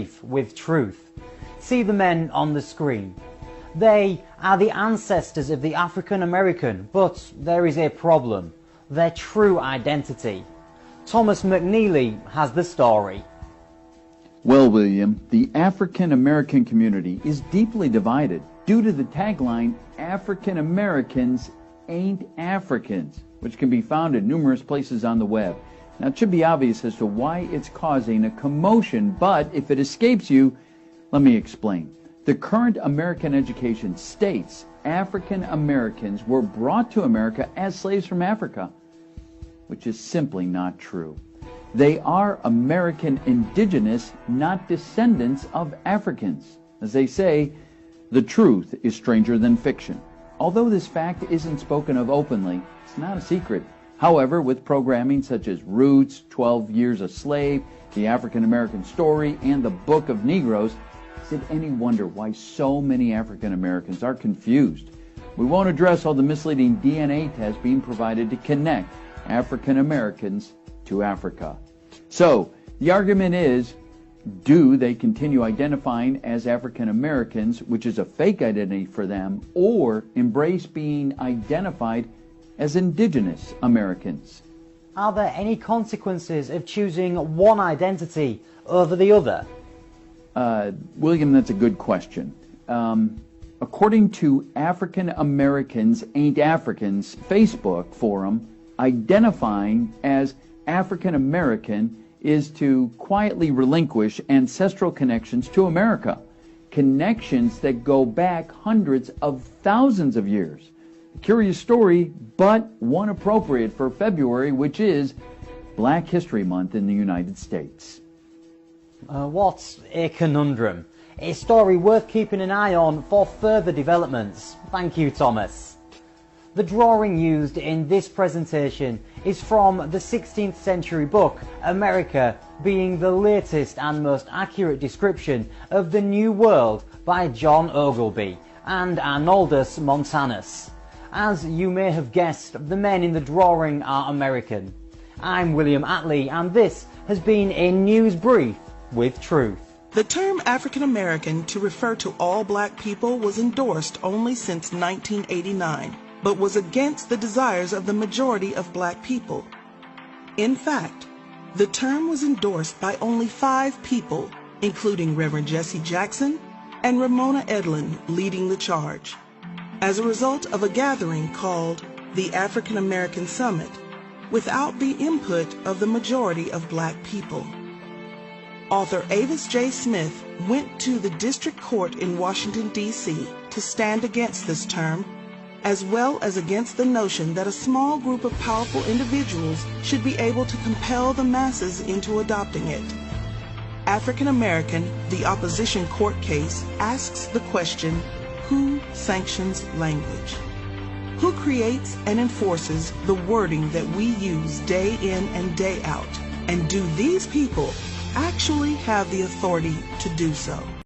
brief with truth. See the men on the screen. They are the ancestors of the African American, but there is a problem: their true identity. Thomas McNeely has the story. Well, William, the African American community is deeply divided due to the tagline, African Americans ain't Africans, which can be found in numerous places on the web. Now, it should be obvious as to why it's causing a commotion, but if it escapes you, let me explain. The current American education states African Americans were brought to America as slaves from Africa, which is simply not true. They are American indigenous, not descendants of Africans. As they say, the truth is stranger than fiction. Although this fact isn't spoken of openly, it's not a secret. However, with programming such as Roots, 12 Years a Slave, The African American Story, and the Book of Negroes, is it any wonder why so many African Americans are confused? We won't address all the misleading DNA tests being provided to connect African Americans to Africa. So, the argument is, do they continue identifying as African Americans, which is a fake identity for them, or embrace being identified as Indigenous Americans? Are there any consequences of choosing one identity over the other? William, that's a good question. According to African Americans Ain't Africans Facebook forum, identifying as African American is to quietly relinquish ancestral connections to America, connections that go back hundreds of thousands of years. A curious story, but one appropriate for February, which is Black History Month in the United States. What a conundrum. A story worth keeping an eye on for further developments. Thank you, Thomas. The drawing used in this presentation is from the 16th century book, America, being the latest and most accurate description of the New World by John Ogilvy and Arnoldus Montanus. As you may have guessed, the men in the drawing are American. I'm William Attlee, and this has been a news brief with truth. The term African American to refer to all black people was endorsed only since 1989, but was against the desires of the majority of black people. In fact, the term was endorsed by only 5 people, including Reverend Jesse Jackson and Ramona Edlin leading the charge, as a result of a gathering called the African American Summit, without the input of the majority of black people. Author Avis J. Smith went to the district court in Washington, D.C. to stand against this term, as well as against the notion that a small group of powerful individuals should be able to compel the masses into adopting it. African American, the opposition court case, asks the question, who sanctions language? Who creates and enforces the wording that we use day in and day out? And do these people actually have the authority to do so?